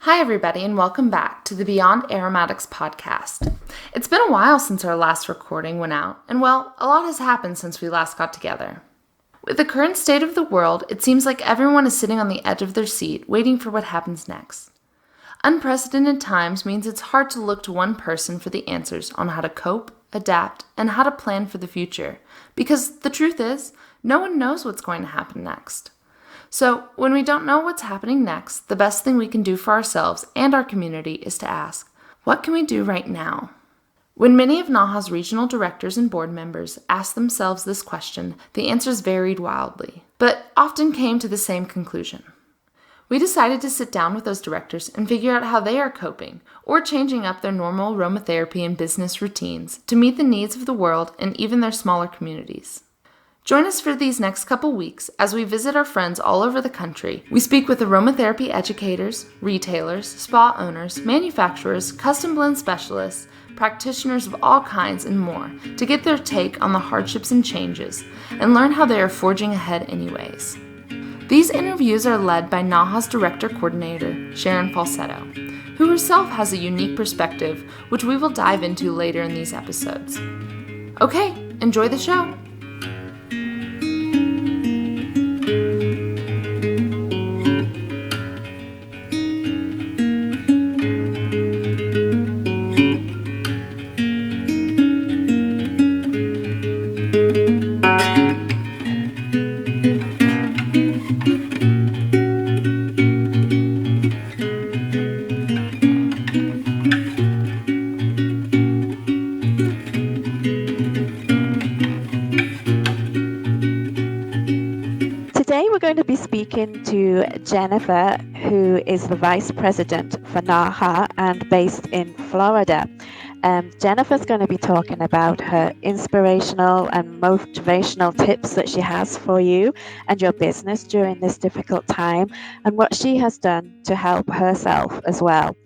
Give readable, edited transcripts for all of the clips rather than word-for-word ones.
Hi, everybody, and welcome back to the Beyond Aromatics podcast. It's been a while since our last recording went out, and well, a lot has happened since we last got together. With the current state of the world, it seems like everyone is sitting on the edge of their seat, waiting for what happens next. Unprecedented times means it's hard to look to one person for the answers on how to cope, adapt, and how to plan for the future, because the truth is, no one knows what's going to happen next. So, when we don't know what's happening next, the best thing we can do for ourselves and our community is to ask, what can we do right now? When many of NAHA's regional directors and board members asked themselves this question, the answers varied wildly, but often came to the same conclusion. We decided to sit down with those directors and figure out how they are coping or changing up their normal aromatherapy and business routines to meet the needs of the world and even their smaller communities. Join us for these next couple weeks as we visit our friends all over the country. We speak with aromatherapy educators, retailers, spa owners, manufacturers, custom blend specialists, practitioners of all kinds, and more to get their take on the hardships and changes and learn how they are forging ahead anyways. These interviews are led by NAHA's Director Coordinator, Sharon Falsetto, who herself has a unique perspective, which we will dive into later in these episodes. Okay, enjoy the show! Today we're going to be speaking to Jennifer, who is the Vice President for NAHA and based in Florida. Jennifer's going to be talking about her inspirational and motivational tips that she has for you and your business during this difficult time and what she has done to help herself as well.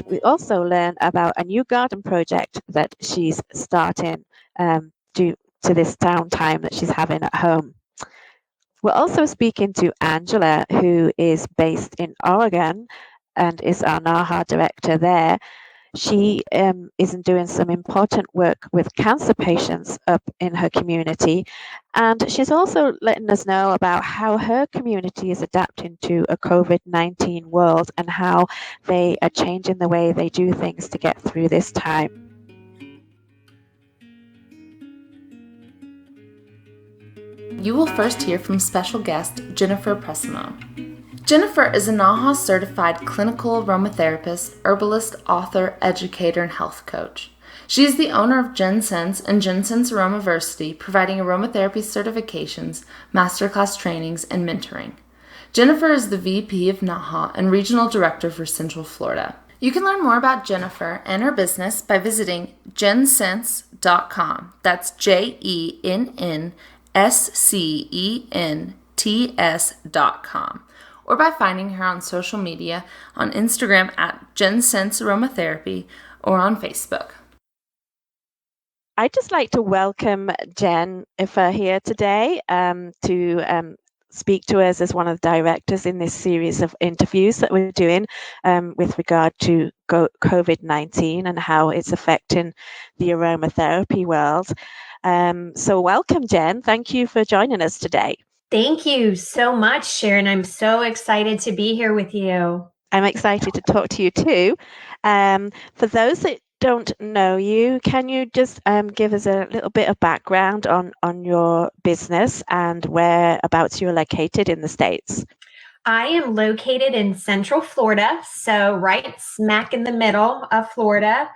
We also learn about a new garden project that she's starting due to this downtime that she's having at home. We're also speaking to Angela, who is based in Oregon and is our NAHA director there. She is doing some important work with cancer patients up in her community. And she's also letting us know about how her community is adapting to a COVID-19 world and how they are changing the way they do things to get through this time. You will first hear from special guest Jennifer Pressimone. Jennifer is a NAHA certified clinical aromatherapist, herbalist, author, educator, and health coach. She is the owner of GenSense and GenSense Aromaversity, providing aromatherapy certifications, masterclass trainings, and mentoring. Jennifer is the VP of NAHA and Regional Director for Central Florida. You can learn more about Jennifer and her business by visiting gensense.com. That's JENNSCENTS.com, or by finding her on social media on Instagram at GenSense Aromatherapy or on Facebook. I'd just like to welcome Jennifer here today to speak to us as one of the directors in this series of interviews that we're doing with regard to COVID-19 and how it's affecting the aromatherapy world. So welcome, Jen. Thank you for joining us today. Thank you so much, Sharon. I'm so excited to be here with you. I'm excited to talk to you too. For those that don't know you, can you just give us a little bit of background on your business and whereabouts you're located in the States? I am located in Central Florida, so right smack in the middle of Florida.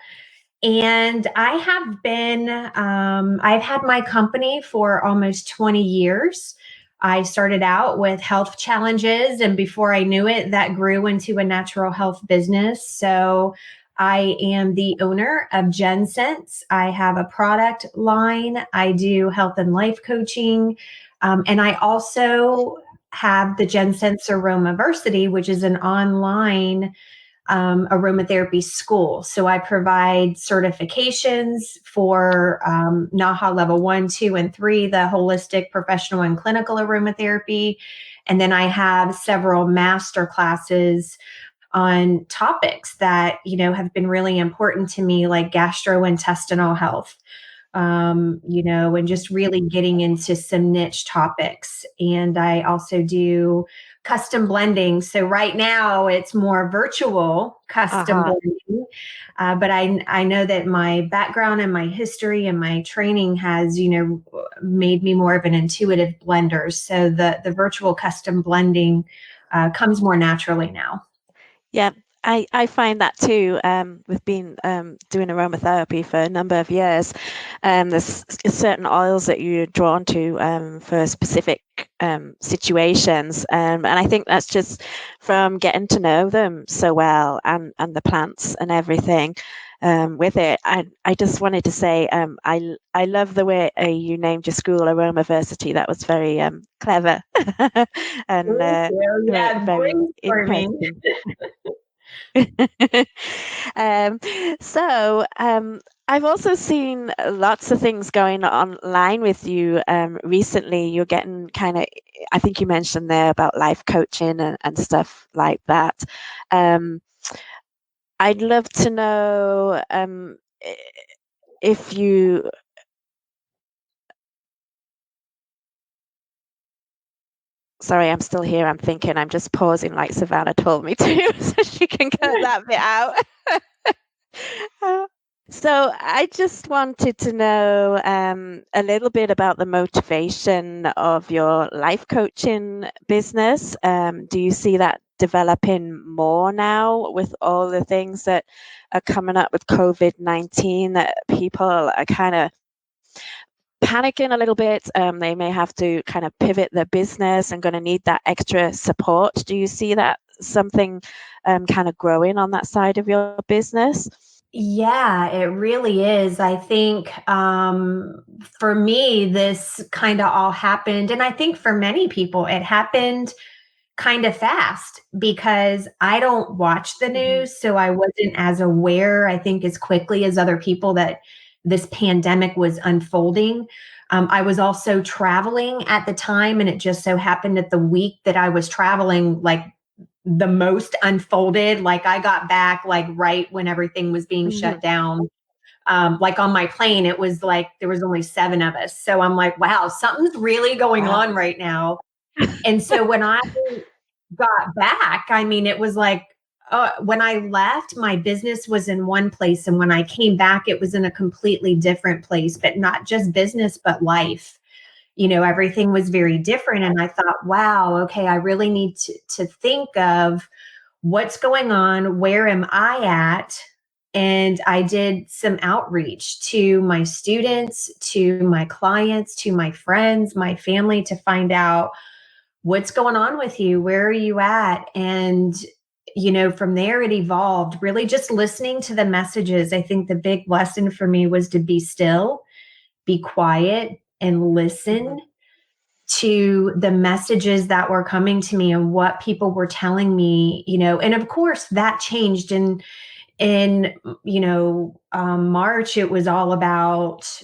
And I have been, I've had my company for almost 20 years. I started out with health challenges, and before I knew it, that grew into a natural health business. So I am the owner of GenSense. I have a product line. I do health and life coaching. And I also have the GenSense Aromaversity, which is an online aromatherapy school. So I provide certifications for NAHA level 1, 2, and 3, the holistic, professional, and clinical aromatherapy. And then I have several master classes on topics that, have been really important to me, like gastrointestinal health, and just really getting into some niche topics. And I also do custom blending. So right now it's more virtual custom Uh-huh. blending. But I know that my background and my history and my training has, made me more of an intuitive blender. So the virtual custom blending comes more naturally now. Yeah, I find that too. We've been doing aromatherapy for a number of years. There's certain oils that you're drawn to for specific situations, and I think that's just from getting to know them so well, and the plants and everything. With it, I just wanted to say I love the way you named your school Aromaversity. That was very clever and Thank you. Yeah, very brainstorming. interesting. um, so I've also seen lots of things going online with you recently. You're getting kind of, I think you mentioned there about life coaching and stuff like that. Um, I'd love to know if you. Sorry, I'm still here. I'm thinking. I'm just pausing like Savannah told me to, so she can cut that bit out. So I just wanted to know a little bit about the motivation of your life coaching business. Do you see that developing more now with all the things that are coming up with COVID-19, that people are kind of panicking a little bit? They may have to kind of pivot their business and going to need that extra support. Do you see that something kind of growing on that side of your business? Yeah, it really is. I think for me, this kind of all happened. And I think for many people, it happened kind of fast because I don't watch the Mhm. news. So I wasn't as aware, I think, as quickly as other people that this pandemic was unfolding. I was also traveling at the time, and it just so happened that the week that I was traveling, like the most unfolded. Like I got back like right when everything was being Mhm. shut down. Like on my plane, it was like there was only 7 of us. So I'm like, wow, something's really going Wow. on right now. And so when I got back, I mean, it was like when I left, my business was in one place. And when I came back, it was in a completely different place, but not just business, but life. Everything was very different. And I thought, wow, okay, I really need to think of what's going on, where am I at? And I did some outreach to my students, to my clients, to my friends, my family, to find out what's going on with you, where are you at? And from there it evolved, really just listening to the messages. I think the big lesson for me was to be still, be quiet, and listen Mhm. to the messages that were coming to me and what people were telling me. And of course that changed in March. It was all about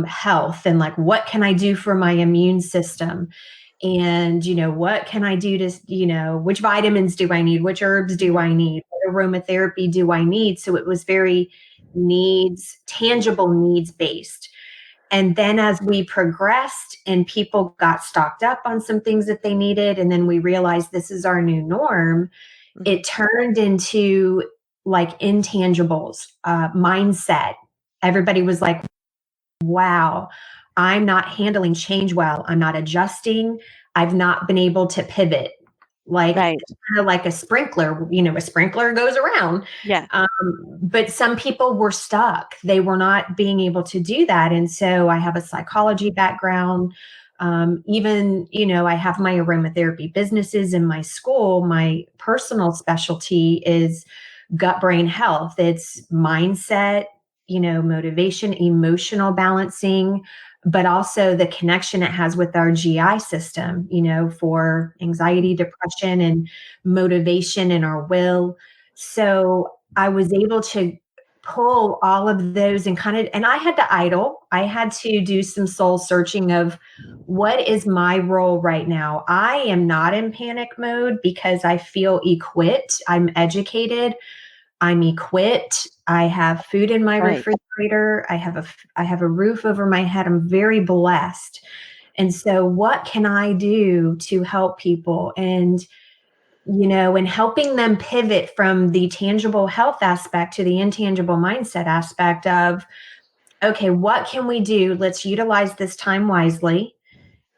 health and like, what can I do for my immune system? And what can I do to, which vitamins do I need, which herbs do Mhm. I need, what aromatherapy do I need? So it was very tangible needs based. And then as we progressed and people got stocked up on some things that they needed, and then we realized this is our new norm, Mhm. it turned into like intangibles, mindset. Everybody was like, wow, I'm not handling change well. I'm not adjusting. I've not been able to pivot. Like, Right. it's kind of like a sprinkler goes around. Yeah. But some people were stuck. They were not being able to do that. And so I have a psychology background. Even, I have my aromatherapy businesses in my school. My personal specialty is gut brain health. It's mindset, motivation, emotional balancing, but also the connection it has with our GI system, for anxiety, depression, and motivation in our will. So I was able to pull all of those and and I had to idle. I had to do some soul searching of what is my role right now. I am not in panic mode because I feel equipped. I'm educated. I'm equipped. I have food in my Right. refrigerator. I have a roof over my head. I'm very blessed. And so what can I do to help people? And and helping them pivot from the tangible health aspect to the intangible mindset aspect of, okay, what can we do? Let's utilize this time wisely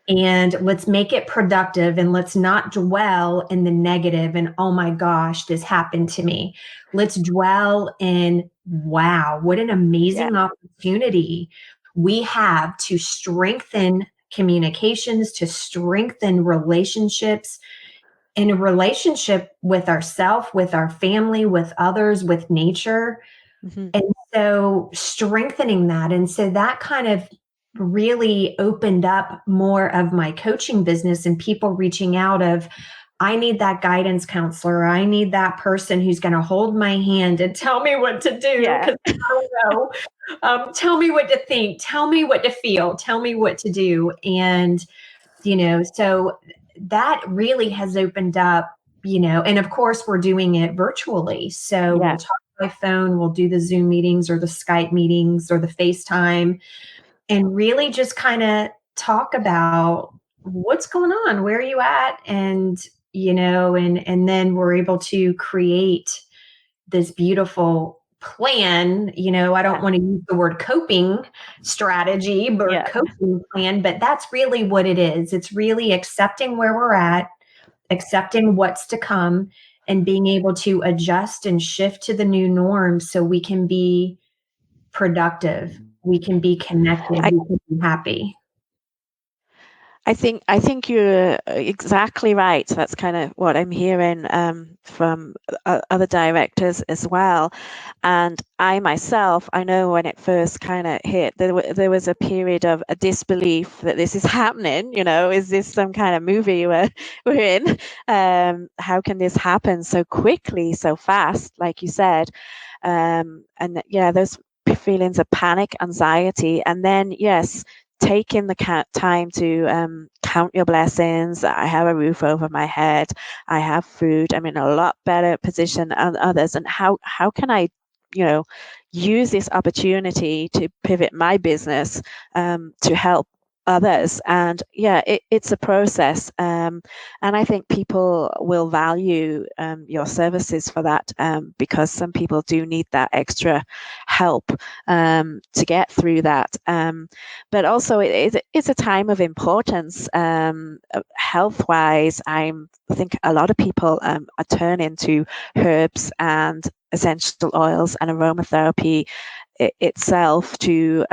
and let's make it productive, and let's not dwell in the negative and, oh my gosh, this happened to me. Let's dwell in, wow, what an amazing opportunity we have to strengthen communications, to strengthen relationships, in a relationship with ourselves, with our family, with others, with nature. Mm-hmm. And so strengthening that. And so that kind of really opened up more of my coaching business and people reaching out of, I need that guidance counselor. I need that person who's going to hold my hand and tell me what to do, because I don't know. Tell me what to think. Tell me what to feel. Tell me what to do. And, so that really has opened up, and of course we're doing it virtually. So we'll talk by phone, we'll do the Zoom meetings or the Skype meetings or the FaceTime, and really just kind of talk about what's going on, where are you at? And, and then we're able to create this beautiful plan. I don't want to use the word coping strategy, but coping plan, but that's really what it is. It's really accepting where we're at, accepting what's to come, and being able to adjust and shift to the new norm so we can be productive, we can be connected, we can be happy. I think you're exactly right. That's kind of what I'm hearing from other directors as well. And I myself, I know when it first kind of hit, there was a period of a disbelief that this is happening. Is this some kind of movie we're in? How can this happen so quickly, so fast, like you said? And those feelings of panic, anxiety, and then taking the time to count your blessings. I have a roof over my head. I have food. I'm in a lot better position than others. And how can I, use this opportunity to pivot my business to help others? And it's a process. And I think people will value your services for that, because some people do need that extra help to get through that. But also it's a time of importance health-wise. I think a lot of people are turning to herbs and essential oils and aromatherapy itself to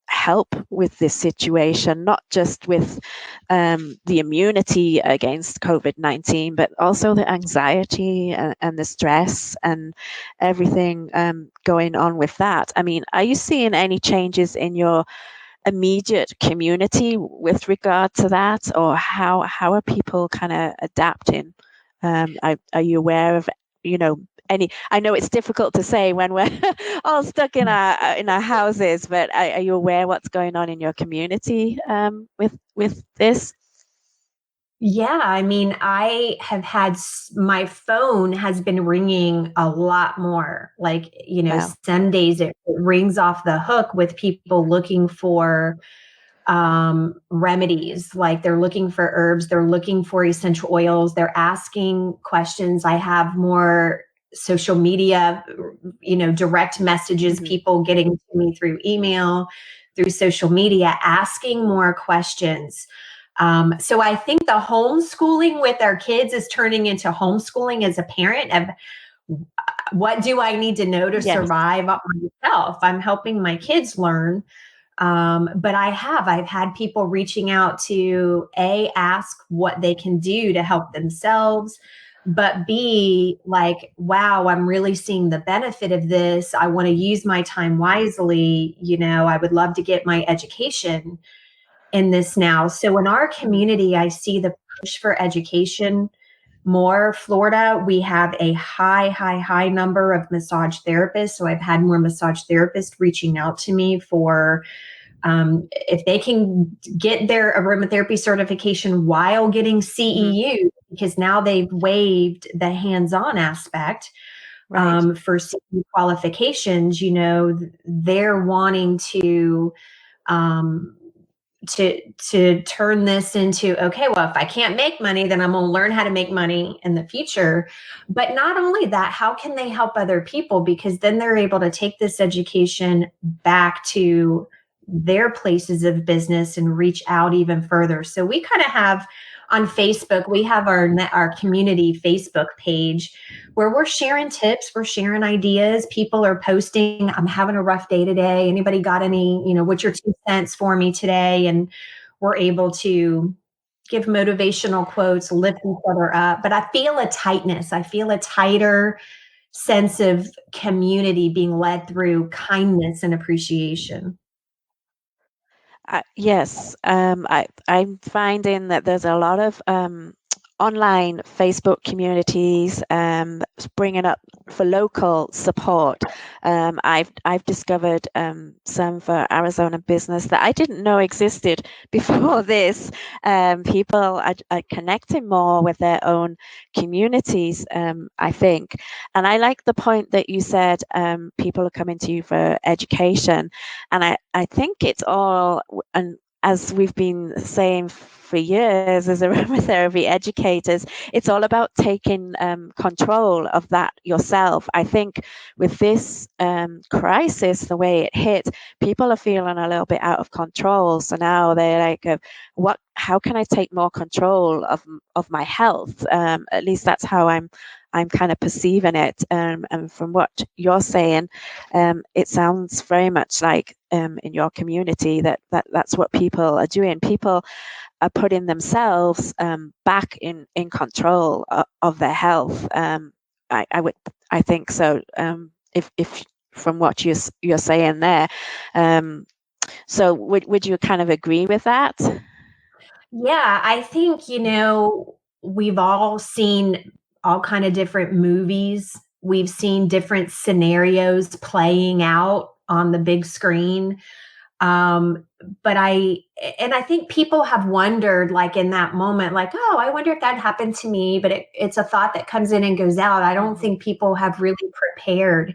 help with this situation, not just with the immunity against COVID-19, but also the anxiety and the stress and everything going on with that. I mean, are you seeing any changes in your immediate community with regard to that, or how are people kind of adapting? Are you aware of any? I know it's difficult to say when we're all stuck in our houses, but are you aware what's going on in your community with this? Yeah, I mean, I have had my phone has been ringing a lot more. Like, Wow. some days it rings off the hook with people looking for remedies. Like, they're looking for herbs, they're looking for essential oils, they're asking questions. I have more social media, direct messages, people getting to me through email, through social media, asking more questions. So I think the homeschooling with our kids is turning into homeschooling as a parent of, what do I need to know to survive myself? I'm helping my kids learn. But I've had people reaching out to ask what they can do to help themselves, but B, like, wow, I'm really seeing the benefit of this. I want to use my time wisely. I would love to get my education in this now. So in our community, I see the push for education more. Florida, we have a high number of massage therapists. So I've had more massage therapists reaching out to me for if they can get their aromatherapy certification while getting CEU, because now they've waived the hands-on aspect. Right. For CEU qualifications, they're wanting um, to turn this into, okay, well, if I can't make money, then I'm going to learn how to make money in the future. But not only that, how can they help other people? Because then they're able to take this education back to their places of business and reach out even further. So we kind of have on Facebook, we have our community Facebook page where we're sharing tips, we're sharing ideas. People are posting, I'm having a rough day today. Anybody got any, what's your 2 cents for me today? And we're able to give motivational quotes, lift each other up. But I feel a tightness. I feel a tighter sense of community being led through kindness and appreciation. Yes, I'm finding that there's a lot of online Facebook communities bringing up for local support. I've discovered some for Arizona business that I didn't know existed before this. People are connecting more with their own communities, I think. And I like the point that you said people are coming to you for education. And I think it's all, and as we've been saying for years as aromatherapy educators, it's all about taking control of that yourself. I think with this crisis, the way it hit, people are feeling a little bit out of control. So now they're like, how can I take more control of my health? At least that's how I'm kind of perceiving it. And from what you're saying, it sounds very much like in your community that's what people are doing. People are putting themselves back in control of their health. I think so. If from what you're saying there, so would you kind of agree with that? Yeah, I think, we've all seen all kind of different movies. We've seen different scenarios playing out on the big screen. Um, but I think people have wondered, like in that moment, like, oh, I wonder if that happened to me. But it's a thought that comes in and goes out. I don't think people have really prepared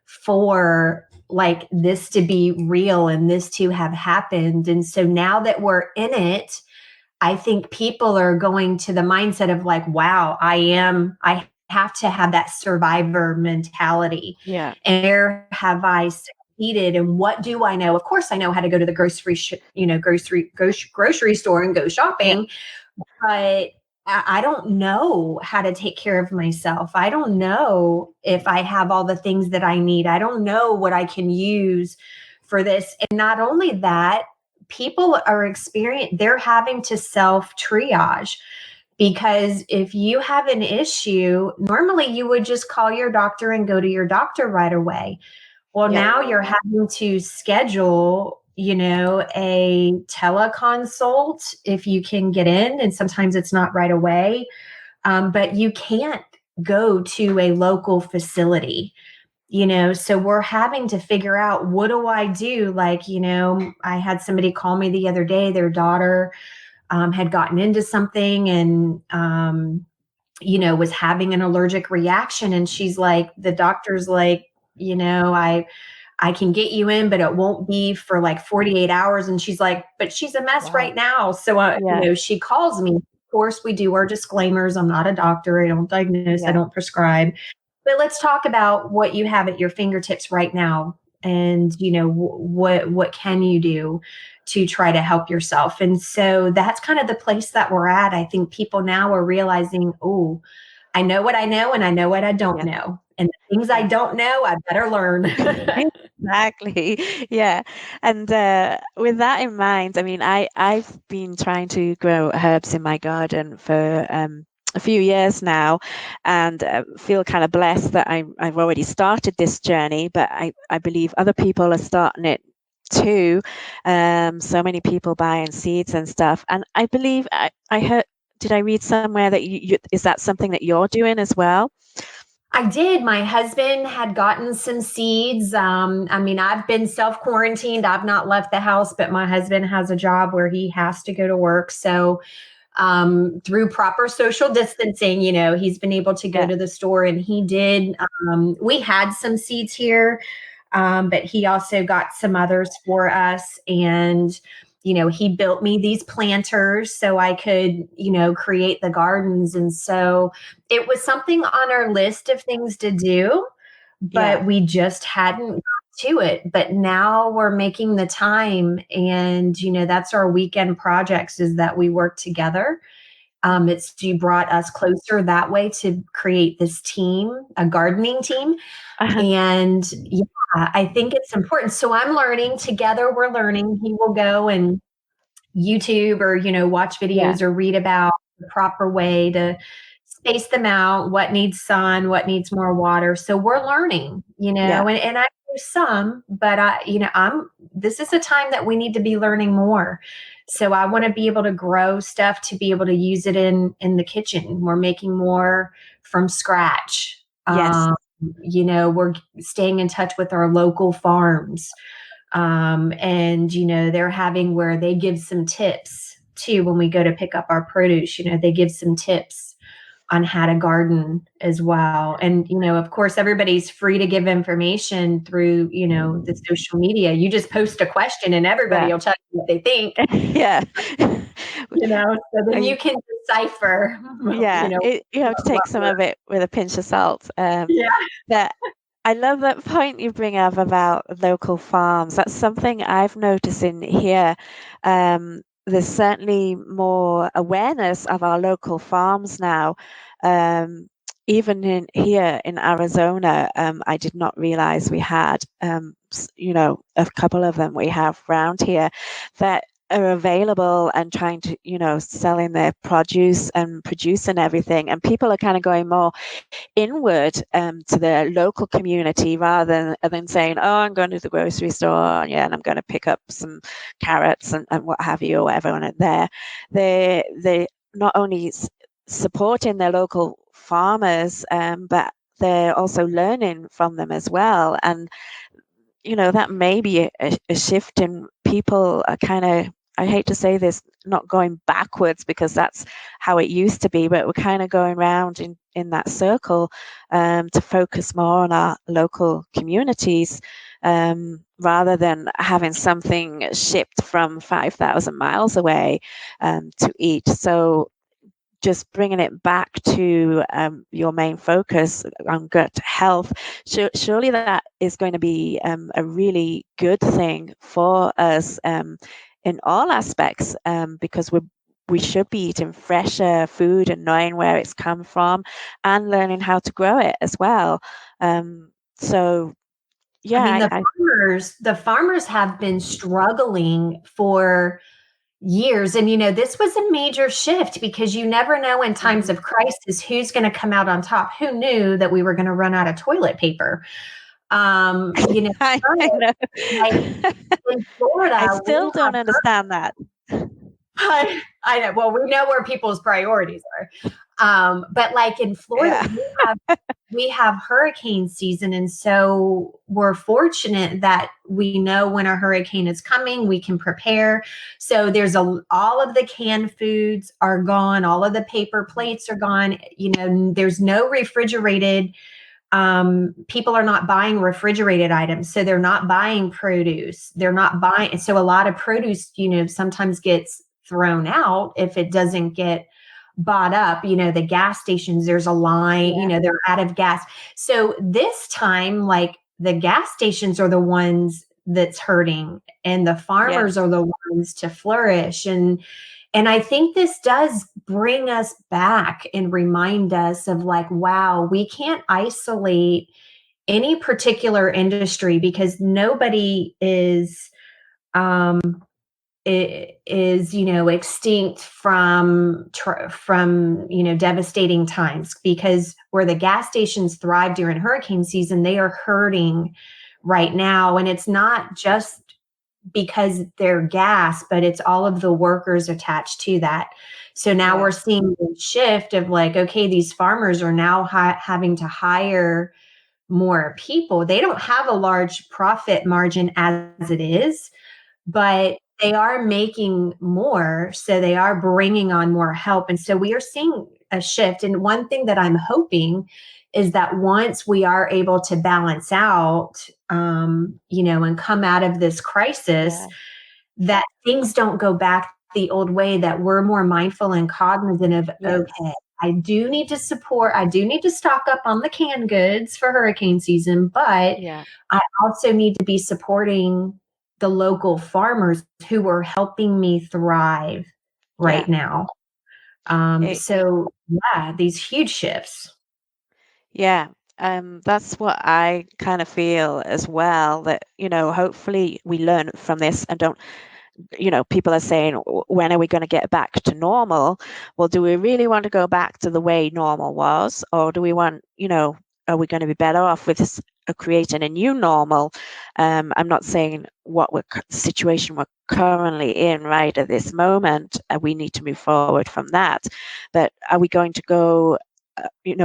for like this to be real and this to have happened. And so now that we're in it, I think people are going to the mindset of like, wow, I have to have that survivor mentality. Yeah. And where have I succeeded? And what do I know? Of course, I know how to go to the grocery store and go shopping, but I don't know how to take care of myself. I don't know if I have all the things that I need. I don't know what I can use for this. And not only that, people are they're having to self triage, because if you have an issue, normally you would just call your doctor and go to your doctor right away. Well, Yeah. now you're having to schedule, a teleconsult if you can get in, and sometimes it's not right away. But you can't go to a local facility, so we're having to figure out, what do I do? Like, I had somebody call me the other day, their daughter had gotten into something and, was having an allergic reaction. And she's like, the doctor's like, I can get you in, but it won't be for like 48 hours. And she's like, but she's a mess right now. So, Yeah. she calls me. Of course, we do our disclaimers. I'm not a doctor. I don't diagnose. I Yeah. don't prescribe. But let's talk about what you have at your fingertips right now. And, what can you do to try to help yourself? And so that's kind of the place that we're at. I think people now are realizing, oh, I know what I know and I know what I don't Yeah. know. And the things I Yeah. don't know, I better learn. Exactly. Yeah. And with that in mind, I mean, I've been trying to grow herbs in my garden for a few years now, and feel kind of blessed that I've already started this journey. But I believe other people are starting it too. So many people buying seeds and stuff, and I believe I heard did I read somewhere that is that something that you're doing as well? I did. My husband had gotten some seeds. I mean, I've been self-quarantined. I've not left the house, but my husband has a job where he has to go to work. So through proper social distancing, he's been able to go Yeah. to the store, and he did. We had some seeds here, but he also got some others for us. And he built me these planters so I could, create the gardens. And so it was something on our list of things to do, Yeah. but we just hadn't got to it. But now we're making the time. And, that's our weekend projects, is that we work together. You brought us closer that way to create this team, a gardening team. And yeah, I think it's important. So I'm learning together. We're learning. He will go and YouTube or, watch Yeah. videos or read about the proper way to space them out, what needs sun, what needs more water. So we're learning, Yeah. and I do some, but this is a time that we need to be learning more. So I want to be able to grow stuff to be able to use it in the kitchen. We're making more from scratch. Yes. We're staying in touch with our local farms. And, they're having where they give some tips too when we go to pick up our produce. They give some tips on how to garden as well. And, of course, everybody's free to give information through, the social media. You just post a question and everybody Yeah. will tell you what they think, Yeah. so then you can decipher, Yeah, you have to take some of it with a pinch of salt. Yeah. But I love that point you bring up about local farms. That's something I've noticed in here. There's certainly more awareness of our local farms now. Even in here in Arizona, I did not realize we had, a couple of them we have around here that are available and trying to, selling their produce and producing everything. And people are kind of going more inward to the local community rather than saying, oh, I'm going to the grocery store, and I'm going to pick up some carrots and what have you, or whatever. And they not only supporting their local farmers, but they're also learning from them as well. And that may be a shift in people are kind of, I hate to say this, not going backwards because that's how it used to be, but we're kind of going around in that circle to focus more on our local communities rather than having something shipped from 5,000 miles away to eat. So just bringing it back to your main focus on gut health, surely that is going to be a really good thing for us in all aspects because we should be eating fresher food and knowing where it's come from and learning how to grow it as well. So yeah, I mean, the farmers have been struggling for years. And, this was a major shift because you never know in times of crisis who's going to come out on top. Who knew that we were going to run out of toilet paper? I know. Like in Florida, I still don't understand that. I know. Well, we know where people's priorities are. But like in Florida, we have hurricane season. And so we're fortunate that we know when a hurricane is coming, we can prepare. So all of the canned foods are gone. All of the paper plates are gone. There's no refrigerated. People are not buying refrigerated items. So they're not buying produce. They're not buying. So a lot of produce, sometimes gets thrown out if it doesn't get bought up. The gas stations, there's a line, they're out of gas. So this time, like the gas stations are the ones that's hurting and the farmers are the ones to flourish. And I think this does bring us back and remind us of like, wow, we can't isolate any particular industry because nobody is extinct from devastating times, because where the gas stations thrive during hurricane season, they are hurting right now. And it's not just because they're gas, but it's all of the workers attached to that. So now Yeah. we're seeing a shift of like, okay, these farmers are now having to hire more people. They don't have a large profit margin as it is, but they are making more. So they are bringing on more help. And so we are seeing a shift. And one thing that I'm hoping is that once we are able to balance out, and come out of this crisis, Yeah. that things don't go back the old way, that we're more mindful and cognizant of, Yes. okay, I do need to stock up on the canned goods for hurricane season, but Yeah. I also need to be supporting the local farmers who are helping me thrive Yeah. right now. It, So yeah, these huge shifts. yeah. That's what I kind of feel as well, that, hopefully we learn from this and don't, people are saying, when are we going to get back to normal? Well, do we really want to go back to the way normal was? Or do we want, are we going to be better off with this, creating a new normal? I'm not saying what situation we're currently in right at this moment. We need to move forward from that. But are we going to go,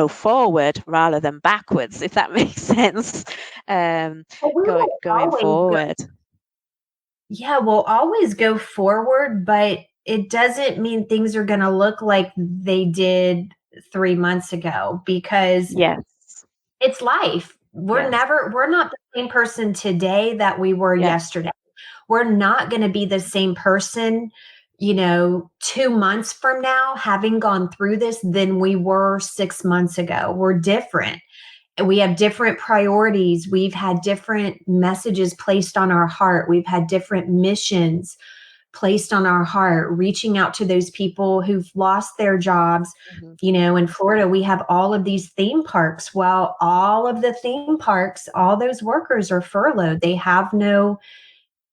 forward rather than backwards, if that makes sense? But we will Going always go, forward. yeah, we'll always go forward, but it doesn't mean things are going to look like they did 3 months ago, because Yes. it's life. Yes. We're not the same person today that we were Yeah. yesterday. We're not going to be the same person, 2 months from now, having gone through this, than we were 6 months ago. We're different. We have different priorities. We've had different messages placed on our heart. We've had different missions placed on our heart, reaching out to those people who've lost their jobs. Mhm. In Florida, we have all of these theme parks. Well, all of the theme parks, all those workers are furloughed. They have no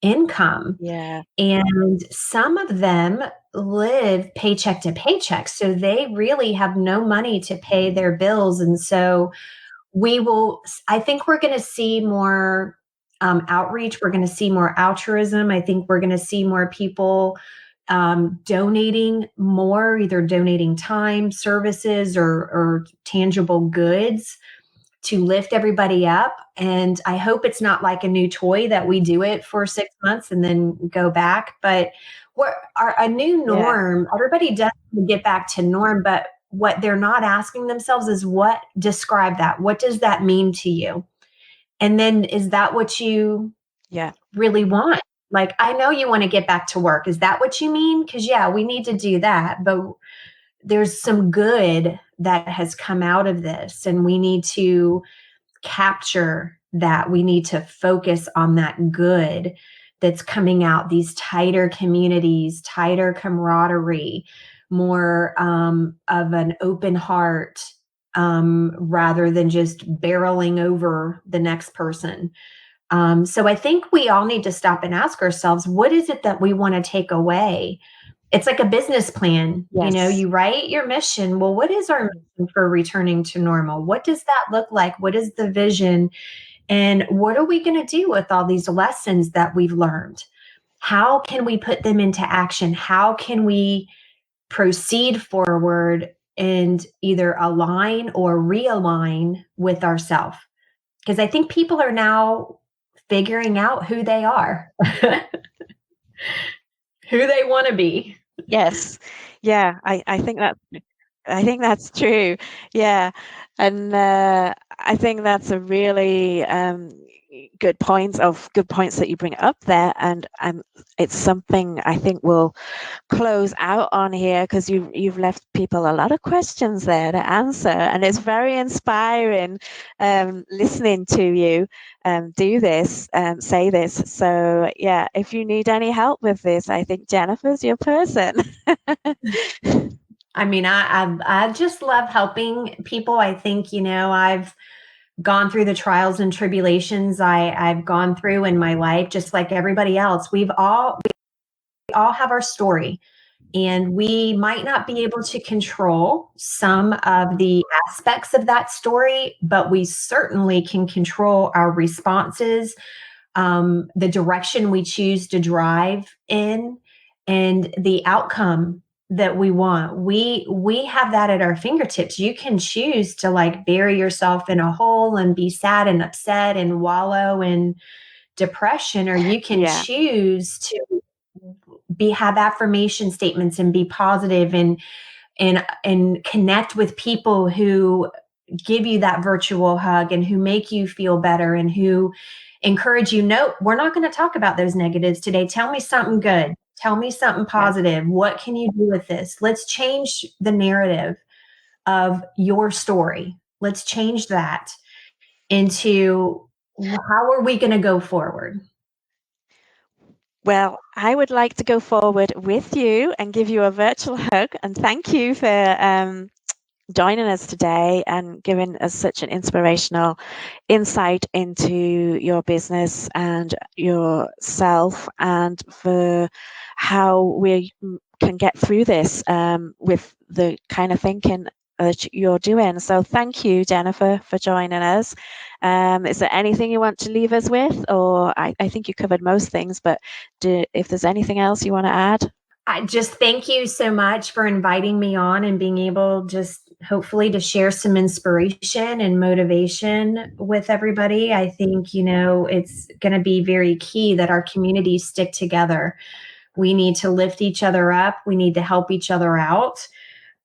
income. Yeah. And some of them live paycheck to paycheck. So they really have no money to pay their bills. And so I think we're going to see more outreach. We're going to see more altruism. I think we're going to see more people donating more, either donating time, services, or tangible goods to lift everybody up. And I hope it's not like a new toy that we do it for 6 months and then go back. But a new Yeah. norm, everybody does get back to norm, but what they're not asking themselves is, describe that. What does that mean to you? And then, is that what you Yeah. really want? Like, I know you want to get back to work. Is that what you mean? Because, yeah, we need to do that. But there's some good that has come out of this, and we need to capture that. We need to focus on that good that's coming out, these tighter communities, tighter camaraderie, more of an open heart, rather than just barreling over the next person. So I think we all need to stop and ask ourselves, what is it that we want to take away? It's like a business plan. Yes. You write your mission. Well, what is our mission for returning to normal? What does that look like? What is the vision? And what are we going to do with all these lessons that we've learned? How can we put them into action? How can we proceed forward and either align or realign with ourselves? Because I think people are now figuring out who they are, who they want to be. Yes. Yeah. I think that's true. Yeah. And I think that's a really good points that you bring up there. And it's something I think we'll close out on here, because you've left people a lot of questions there to answer, and it's very inspiring listening to you do this, say this. So yeah, if you need any help with this, I think Jennifer's your person. I mean, I just love helping people. I think, I've gone through the trials and tribulations I've gone through in my life, just like everybody else. We all have our story, and we might not be able to control some of the aspects of that story, but we certainly can control our responses, the direction we choose to drive in, and the outcome that we want. We have that at our fingertips. You can choose to like bury yourself in a hole and be sad and upset and wallow in depression, or you can Yeah. choose to have affirmation statements and be positive and connect with people who give you that virtual hug and who make you feel better and who encourage you. No, we're not going to talk about those negatives today. Tell me something good. Tell me something positive. What can you do with this? Let's change the narrative of your story. Let's change that into how are we going to go forward? Well, I would like to go forward with you and give you a virtual hug and thank you for joining us today and giving us such an inspirational insight into your business and yourself, and for how we can get through this with the kind of thinking that you're doing. So thank you, Jennifer, for joining us. Is there anything you want to leave us with? Or I think you covered most things, but if there's anything else you want to add? I just thank you so much for inviting me on and being able just hopefully to share some inspiration and motivation with everybody. I think, it's going to be very key that our communities stick together. We need to lift each other up. We need to help each other out.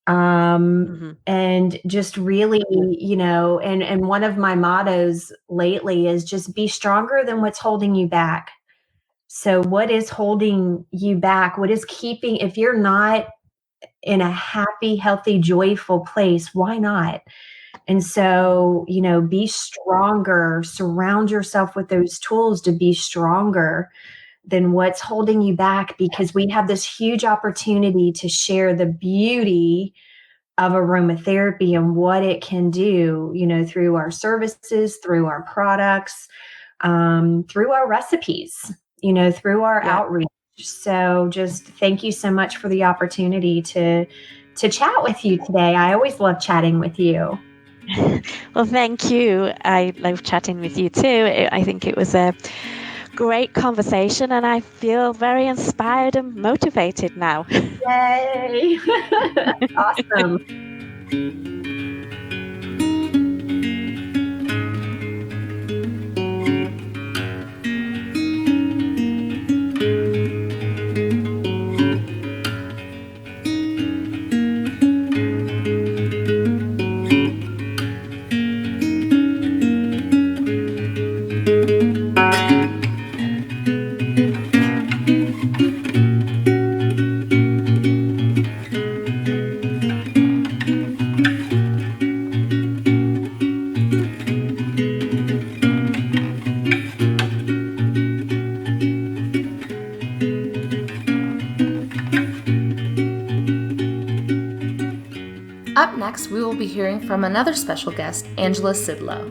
And just really, and one of my mottos lately is just be stronger than what's holding you back. So what is holding you back? What is keeping, if you're not in a happy, healthy, joyful place, why not? And so, be stronger, surround yourself with those tools to be stronger than what's holding you back, because we have this huge opportunity to share the beauty of aromatherapy and what it can do, through our services, through our products, through our recipes, through our outreach. So just thank you so much for the opportunity to chat with you today. I always love chatting with you. Well, thank you. I love chatting with you too. I think it was a great conversation and I feel very inspired and motivated now. Yay! Awesome. Up next, we will be hearing from another special guest, Angela Sidlo.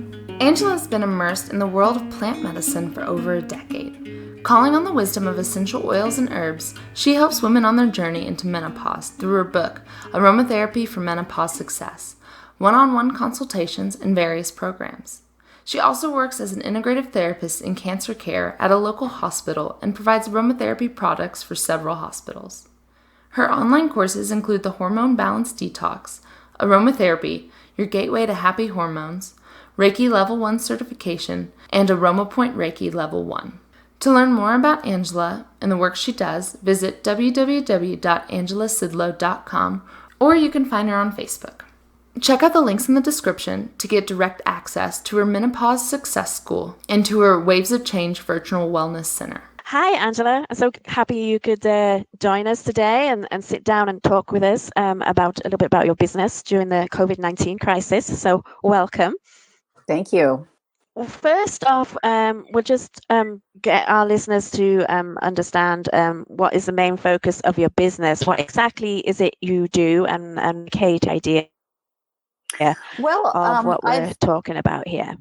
Angela has been immersed in the world of plant medicine for over a decade. Calling on the wisdom of essential oils and herbs, she helps women on their journey into menopause through her book, Aromatherapy for Menopause Success, one-on-one consultations, and various programs. She also works as an integrative therapist in cancer care at a local hospital and provides aromatherapy products for several hospitals. Her online courses include the Hormone Balance Detox, Aromatherapy, Your Gateway to Happy Hormones, Reiki Level 1 Certification, and AromaPoint Reiki Level 1. To learn more about Angela and the work she does, visit www.angelasidlo.com, or you can find her on Facebook. Check out the links in the description to get direct access to her Menopause Success School and to her Waves of Change Virtual Wellness Center. Hi, Angela. I'm so happy you could join us today and sit down and talk with us about a little bit about your business during the COVID-19 crisis. So welcome. Thank you. Well, first off, we'll just get our listeners to understand what is the main focus of your business. What exactly is it you do, and Kate idea of what we're talking about here.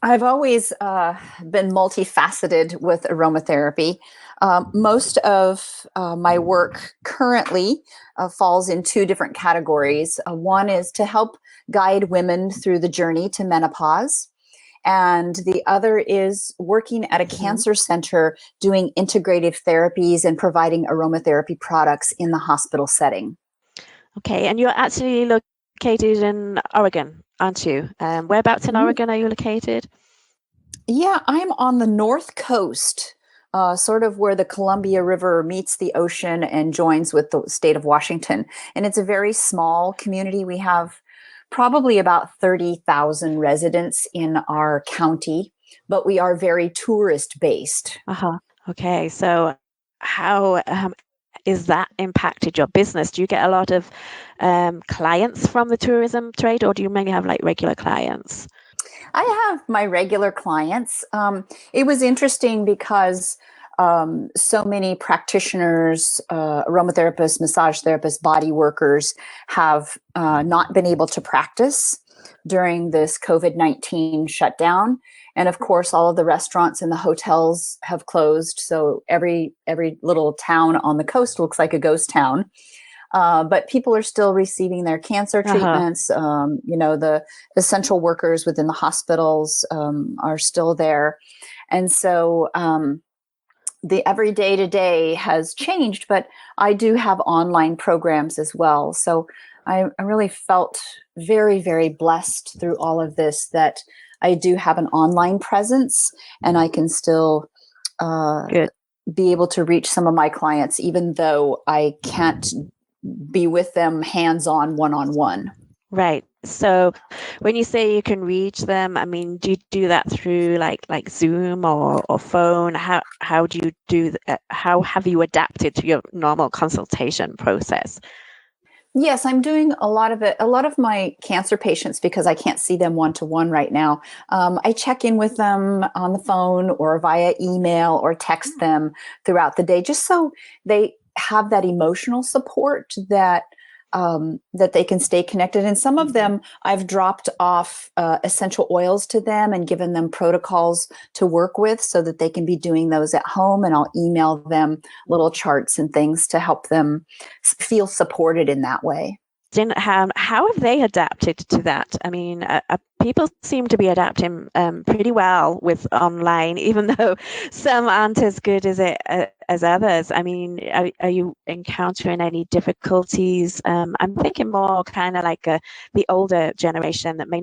I've always been multifaceted with aromatherapy. Most of my work currently falls in two different categories. One is to help guide women through the journey to menopause. and the other is working at a cancer center doing integrative therapies and providing aromatherapy products in the hospital setting. Okay, and you're actually located in Oregon, aren't you? Whereabouts in Oregon are you located? Yeah, I'm on the North Coast, sort of where the Columbia River meets the ocean and joins with the state of Washington. And it's a very small community. We have probably about 30,000 residents in our county, but we are very tourist based. Okay, so how is that impacted your business? Do you get a lot of clients from the tourism trade, or do you mainly have like regular clients? I have my regular clients. It was interesting because so many practitioners, aromatherapists, massage therapists, body workers have not been able to practice during this COVID-19 shutdown. And of course, all of the restaurants and the hotels have closed. So every little town on the coast looks like a ghost town. But people are still receiving their cancer treatments. The essential workers within the hospitals are still there. And so the every day to day has changed, but I do have online programs as well. So I really felt very, very blessed through all of this that I do have an online presence and I can still be able to reach some of my clients, even though I can't be with them hands-on, one-on-one. Right. So when you say you can reach them, I mean, do you do that through like Zoom or phone? How do you do that? How have you adapted to your normal consultation process? Yes, I'm doing a lot of it. A lot of my cancer patients, because I can't see them one-to-one right now, I check in with them on the phone or via email or text them throughout the day, just so they have that emotional support that they can stay connected. And some of them, I've dropped off essential oils to them and given them protocols to work with so that they can be doing those at home. And I'll email them little charts and things to help them feel supported in that way. How have they adapted to that? I mean, people seem to be adapting pretty well with online, even though some aren't as good as others. I mean, are you encountering any difficulties? I'm thinking more kind of like the older generation that may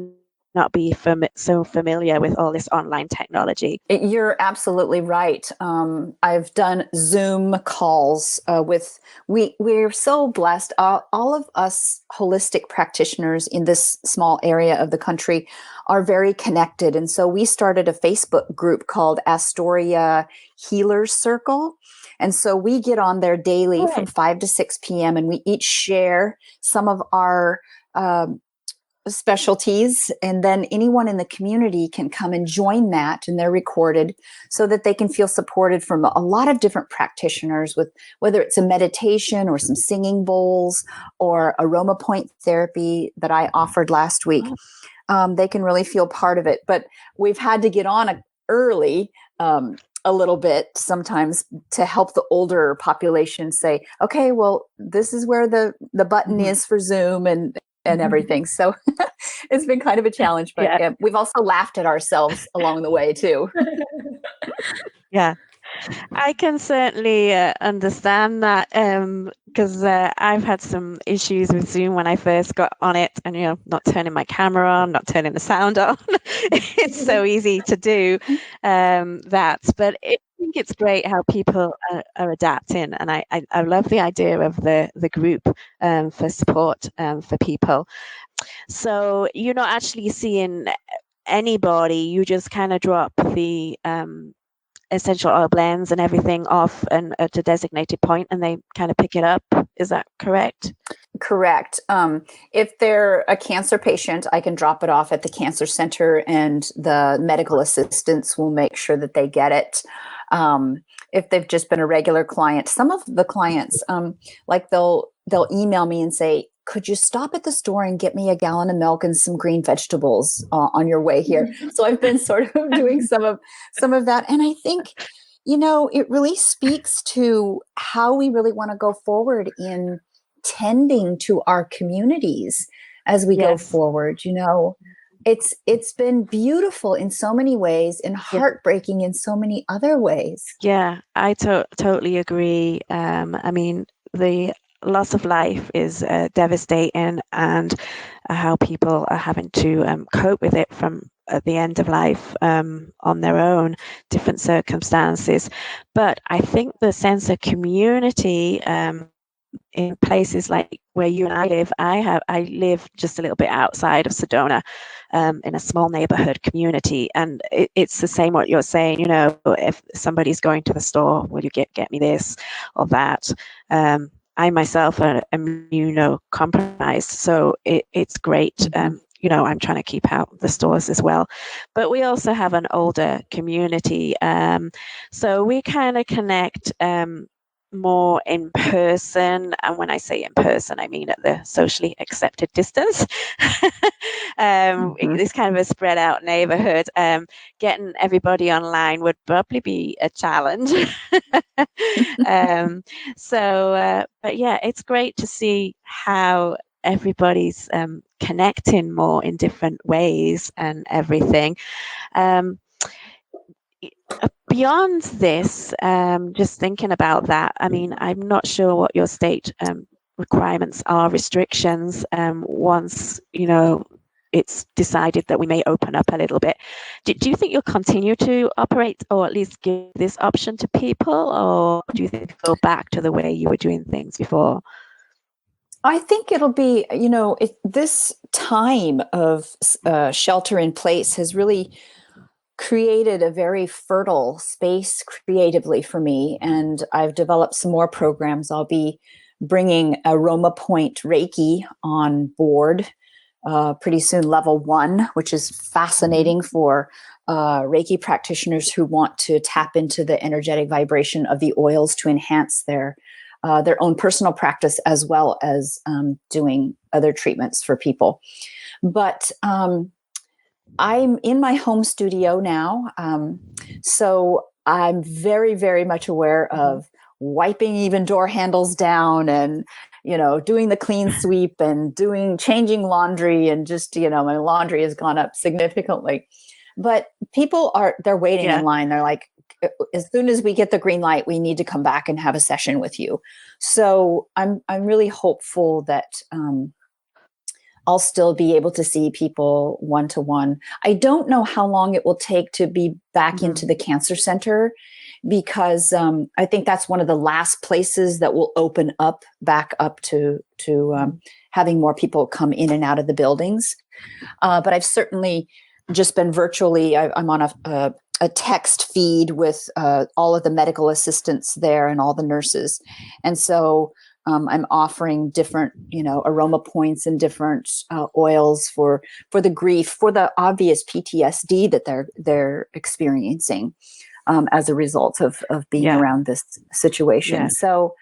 not be so familiar with all this online technology. You're absolutely right. I've done Zoom calls we're so blessed. All of us holistic practitioners in this small area of the country are very connected. And so we started a Facebook group called Astoria Healers Circle. And so we get on there daily from 5 to 6 p.m. and we each share some of our specialties, and then anyone in the community can come and join that, and they're recorded so that they can feel supported from a lot of different practitioners, with whether it's a meditation or some singing bowls or aroma point therapy that I offered last week. They can really feel part of it, but we've had to get on early a little bit sometimes to help the older population say, okay, well, this is where the button is for Zoom and everything. So it's been kind of a challenge, but we've also laughed at ourselves along the way too. Yeah, I can certainly understand that because I've had some issues with Zoom when I first got on it, and not turning my camera on, not turning the sound on. It's so easy to do that, but I think it's great how people are adapting, and I love the idea of the group for support for people. So you're not actually seeing anybody, you just kind of drop the essential oil blends and everything off and at a designated point, and they kind of pick it up. Is that correct? Correct. If they're a cancer patient, I can drop it off at the cancer center and the medical assistants will make sure that they get it. If they've just been a regular client, some of the clients, like they'll email me and say, could you stop at the store and get me a gallon of milk and some green vegetables on your way here? So I've been sort of doing some of that. And I think, it really speaks to how we really want to go forward in tending to our communities as we go forward. it's been beautiful in so many ways and heartbreaking in so many other ways. Yeah, I totally agree. I mean, the loss of life is devastating, and how people are having to cope with it from at the end of life on their own, different circumstances. But I think the sense of community in places like where you and I live, I live just a little bit outside of Sedona, in a small neighborhood community, and it's the same what you're saying. If somebody's going to the store, will you get me this or that? I myself am immunocompromised, so it's great. I'm trying to keep out the stores as well, but we also have an older community, so we kind of connect more in person. And when I say in person, I mean at the socially accepted distance. It's kind of a spread out neighborhood. Getting everybody online would probably be a challenge. But yeah, it's great to see how everybody's connecting more in different ways and everything. Beyond this, just thinking about that, I mean, I'm not sure what your state requirements are, restrictions, once, it's decided that we may open up a little bit. Do you think you'll continue to operate, or at least give this option to people, or do you think you'll go back to the way you were doing things before? I think it'll be, this time of shelter in place has really created a very fertile space creatively for me. And I've developed some more programs. I'll be bringing Aroma Point Reiki on board pretty soon, level 1, which is fascinating for Reiki practitioners who want to tap into the energetic vibration of the oils to enhance their own personal practice, as well as doing other treatments for people. But I'm in my home studio now, so I'm very, very much aware of wiping even door handles down, and doing the clean sweep, and changing laundry, and just my laundry has gone up significantly. But people they're waiting in line. They're like, as soon as we get the green light, we need to come back and have a session with you. So I'm really hopeful that I'll still be able to see people one-to-one. I don't know how long it will take to be back into the cancer center, because I think that's one of the last places that will open up back up to having more people come in and out of the buildings. But I've certainly just been virtually, I'm on a text feed with all of the medical assistants there and all the nurses. And so I'm offering different, aroma points and different oils for the grief, for the obvious PTSD that they're experiencing as a result of being around this situation. Yeah. So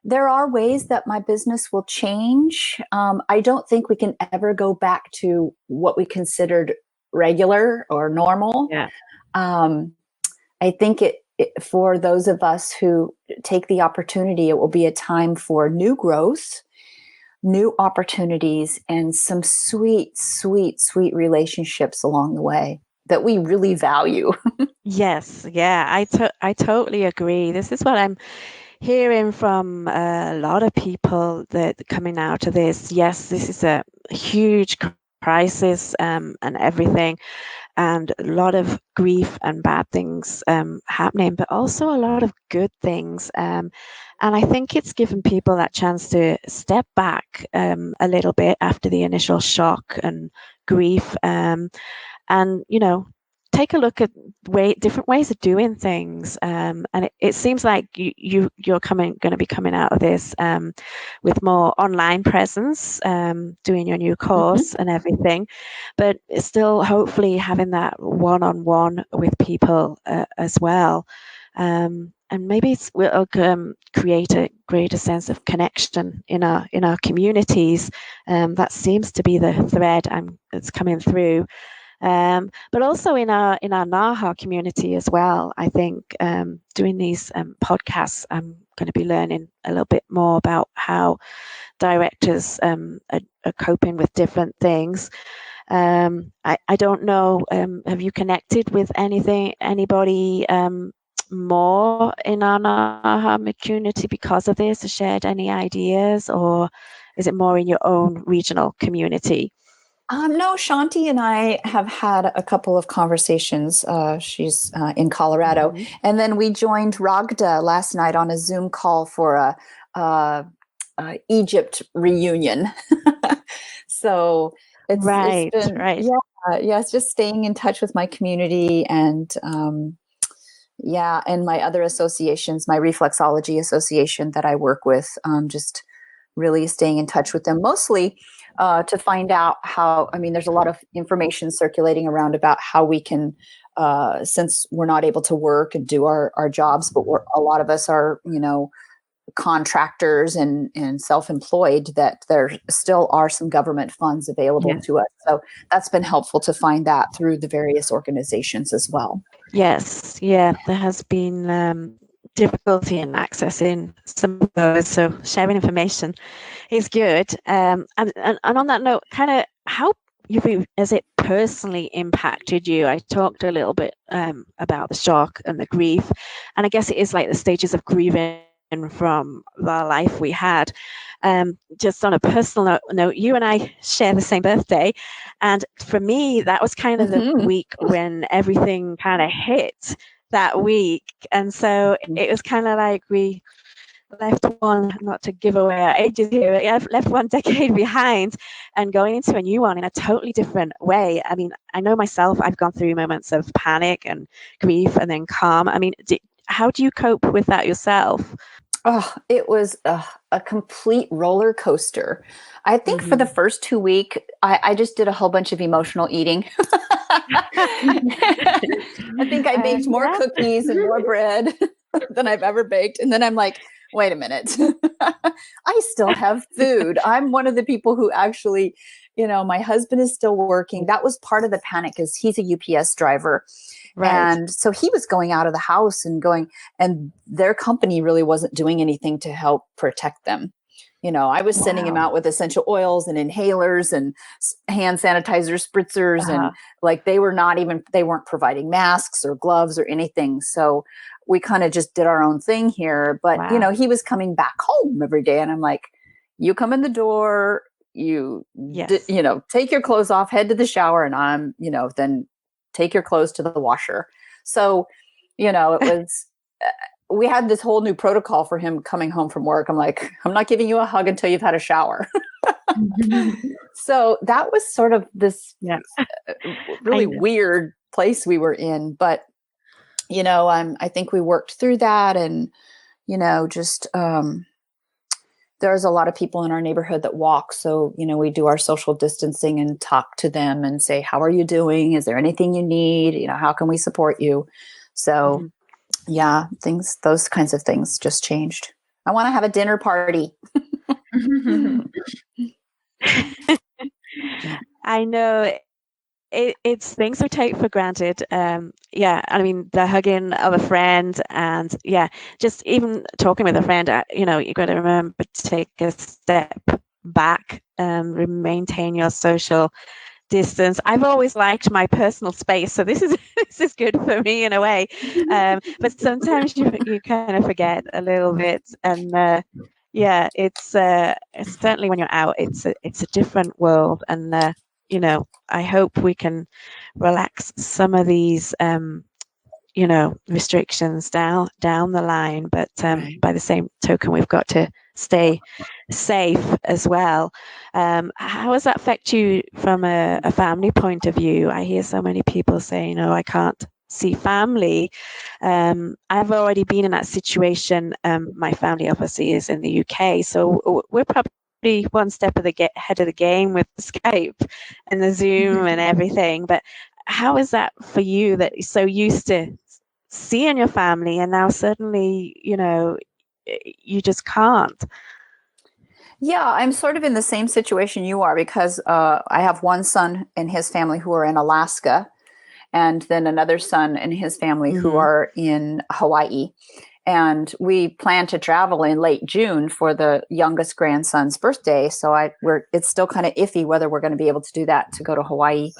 there are ways that my business will change. I don't think we can ever go back to what we considered regular or normal. Yeah. I think for those of us who take the opportunity, it will be a time for new growth, new opportunities, and some sweet, sweet, sweet relationships along the way that we really value. Yes. Yeah, I totally agree. This is what I'm hearing from a lot of people that coming out of this. Yes, this is a huge crisis and everything, and a lot of grief and bad things happening, but also a lot of good things. And I think it's given people that chance to step back a little bit after the initial shock and grief, and take a look at different ways of doing things. And it seems like you're going to be coming out of this with more online presence, doing your new course and everything, but still hopefully having that one-on-one with people as well. And maybe we'll create a greater sense of connection in our communities. That seems to be the thread that's coming through. But also in our NAHA community as well. I think doing these podcasts, I'm going to be learning a little bit more about how directors are coping with different things. I don't know. Have you connected with anybody more in our NAHA community because of this? Or shared any ideas, or is it more in your own regional community? No, Shanti and I have had a couple of conversations. She's in Colorado. Mhm. And then we joined Ragda last night on a Zoom call for a Egypt reunion. So it's Right, been, right. yeah, it's just staying in touch with my community and and my other associations, my reflexology association that I work with, just really staying in touch with them, mostly to find out how, I mean, there's a lot of information circulating around about how we can, since we're not able to work and do our jobs, but a lot of us are, contractors and self-employed, that there still are some government funds available Yeah. to us. So that's been helpful to find that through the various organizations as well. Yes, yeah, there has been difficulty in accessing some of those, so sharing information is good. And on that note, kind of how has it personally impacted you? I talked a little bit about the shock and the grief, and I guess it is like the stages of grieving from the life we had. Just on a personal note, you and I share the same birthday, and for me, that was kind of the week when everything kind of hit that week, and so it was kind of like we left one, not to give away our ages here, I've left one decade behind and going into a new one in a totally different way. I mean, I know myself, I've gone through moments of panic and grief and then calm. I mean, how do you cope with that yourself? Oh, it was a complete roller coaster. I think for the first 2 weeks, I just did a whole bunch of emotional eating. I think I baked more Yeah. cookies and more bread than I've ever baked. And then I'm like, wait a minute. I still have food. I'm one of the people who actually, my husband is still working. That was part of the panic, because he's a UPS driver. Right. And so he was going out of the house and their company really wasn't doing anything to help protect them. I was sending him out with essential oils and inhalers and hand sanitizer spritzers. And like, they weren't providing masks or gloves or anything. So we kind of just did our own thing here. But, he was coming back home every day. And I'm like, you come in the door, Yes. take your clothes off, head to the shower, and I'm, then take your clothes to the washer. So, it was, we had this whole new protocol for him coming home from work. I'm like, I'm not giving you a hug until you've had a shower. So that was sort of this really weird place we were in. But, I think we worked through that, and, just, there's a lot of people in our neighborhood that walk. So, we do our social distancing and talk to them and say, how are you doing? Is there anything you need? How can we support you? So those kinds of things just changed. I want to have a dinner party. I know it's things we take for granted. I mean, the hugging of a friend, and just even talking with a friend, you got to remember to take a step back and maintain your social distance. I've always liked my personal space, so this is good for me in a way. But sometimes you kind of forget a little bit, and it's certainly when you're out, it's a different world, and I hope we can relax some of these restrictions down the line, but by the same token, we've got to stay safe as well. How does that affect you from a family point of view? I hear so many people saying, "Oh, I can't see family." I've already been in that situation. My family obviously is in the UK, so we're probably one step ahead of the game with Skype and the Zoom and everything. But how is that for you, that you're so used to seeing your family, and now suddenly, you just can't? Yeah, I'm sort of in the same situation you are, because I have one son and his family who are in Alaska, and then another son and his family who are in Hawaii. And we plan to travel in late June for the youngest grandson's birthday. So it's still kind of iffy whether we're going to be able to do that, to go to Hawaii.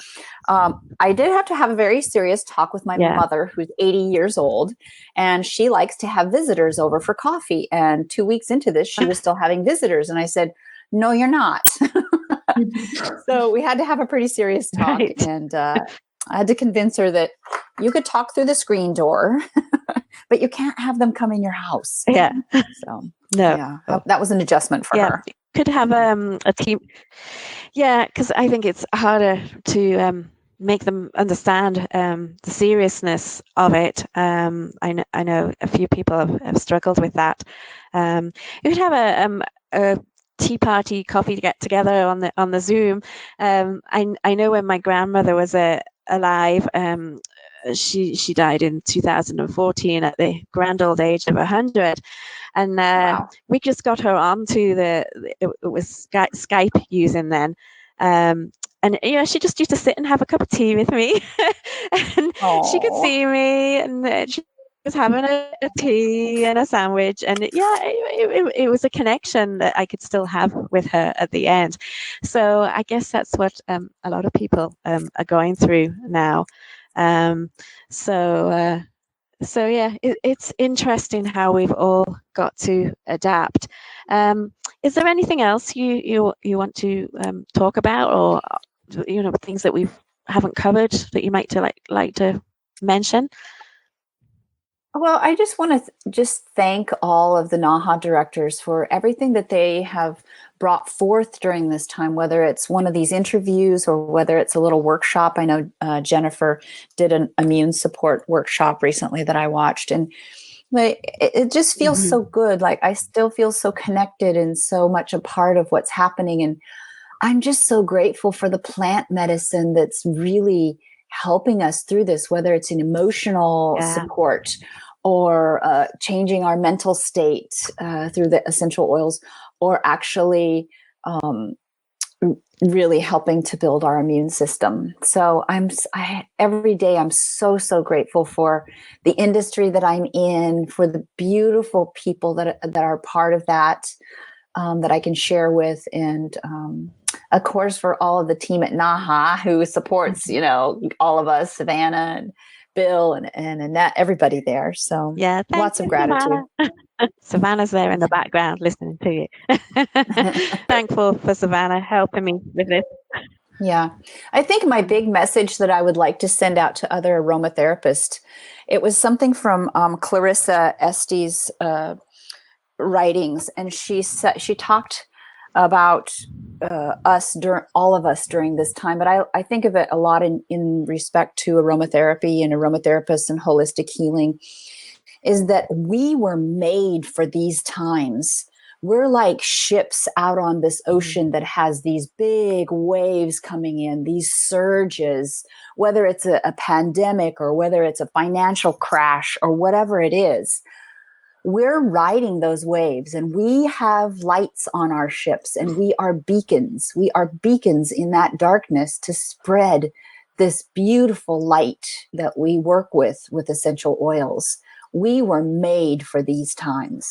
I did have to have a very serious talk with my mother, who's 80 years old, and she likes to have visitors over for coffee. And 2 weeks into this, she was still having visitors. And I said, no, you're not. So we had to have a pretty serious talk. Right. And I had to convince her that you could talk through the screen door, but you can't have them come in your house. Yeah. So no, yeah, that was an adjustment for her. Could have a team. Yeah, because I think it's harder to make them understand the seriousness of it. I know a few people have struggled with that. You could have a tea party, coffee to get together on the Zoom. I know when my grandmother was alive, she died in 2014 at the grand old age of 100, and we just got her onto it was Skype using then, and she just used to sit and have a cup of tea with me, and she could see me, and she was having a tea and a sandwich, and it was a connection that I could still have with her at the end. So I guess that's what a lot of people are going through now. So yeah, it's interesting how we've all got to adapt. Is there anything else you want to talk about, or things that we haven't covered that you might like to mention? Well, I just want to thank all of the NAHA directors for everything that they have brought forth during this time, whether it's one of these interviews or whether it's a little workshop. I know Jennifer did an immune support workshop recently that I watched, and it just feels so good. Like I still feel so connected and so much a part of what's happening. And I'm just so grateful for the plant medicine that's really helping us through this, whether it's an emotional support or changing our mental state through the essential oils, or actually really helping to build our immune system. So every day I'm so grateful for the industry that I'm in, for the beautiful people that are part of that I can share with, and of course, for all of the team at NAHA who supports, all of us, Savannah and Bill and Annette, everybody there. So lots of gratitude. Savannah's there in the background listening to you. Thankful for Savannah helping me with this. Yeah. I think my big message that I would like to send out to other aromatherapists, it was something from Clarissa Estes' writings. And she talked about all of us during this time, but I think of it a lot in respect to aromatherapy and aromatherapists and holistic healing, is that we were made for these times. We're like ships out on this ocean that has these big waves coming in, these surges, whether it's a pandemic or whether it's a financial crash or whatever it is. We're riding those waves, and we have lights on our ships, and we are beacons. We are beacons in that darkness to spread this beautiful light that we work with essential oils. We were made for these times.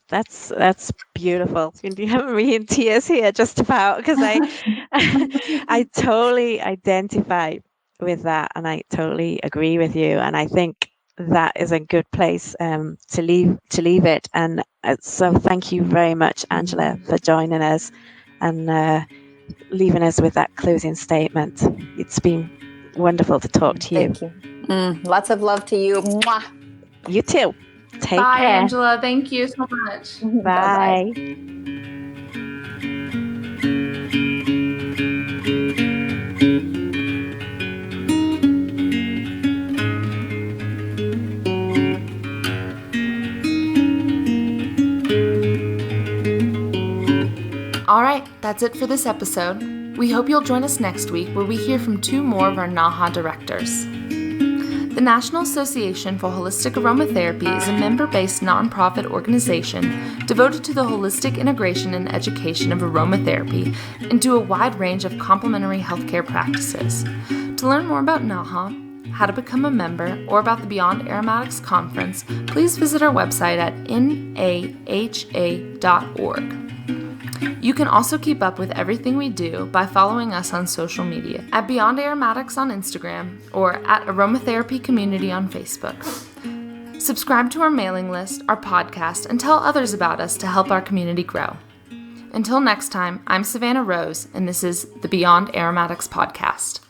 That's beautiful. You have me in tears here just about, because I totally identify with that, and I totally agree with you, and I think that is a good place to leave it. And so thank you very much, Angela, for joining us and leaving us with that closing statement. It's been wonderful to talk to you. Thank you. Lots of love to you. Mwah. You too. Take Bye, care. Angela. Thank you so much. Bye. All right, that's it for this episode. We hope you'll join us next week, where we hear from 2 more of our NAHA directors. The National Association for Holistic Aromatherapy is a member-based nonprofit organization devoted to the holistic integration and education of aromatherapy into a wide range of complementary healthcare practices. To learn more about NAHA, how to become a member, or about the Beyond Aromatics Conference, please visit our website at naha.org. You can also keep up with everything we do by following us on social media at Beyond Aromatics on Instagram or at Aromatherapy Community on Facebook. Subscribe to our mailing list, our podcast, and tell others about us to help our community grow. Until next time, I'm Savannah Rose, and this is the Beyond Aromatics Podcast.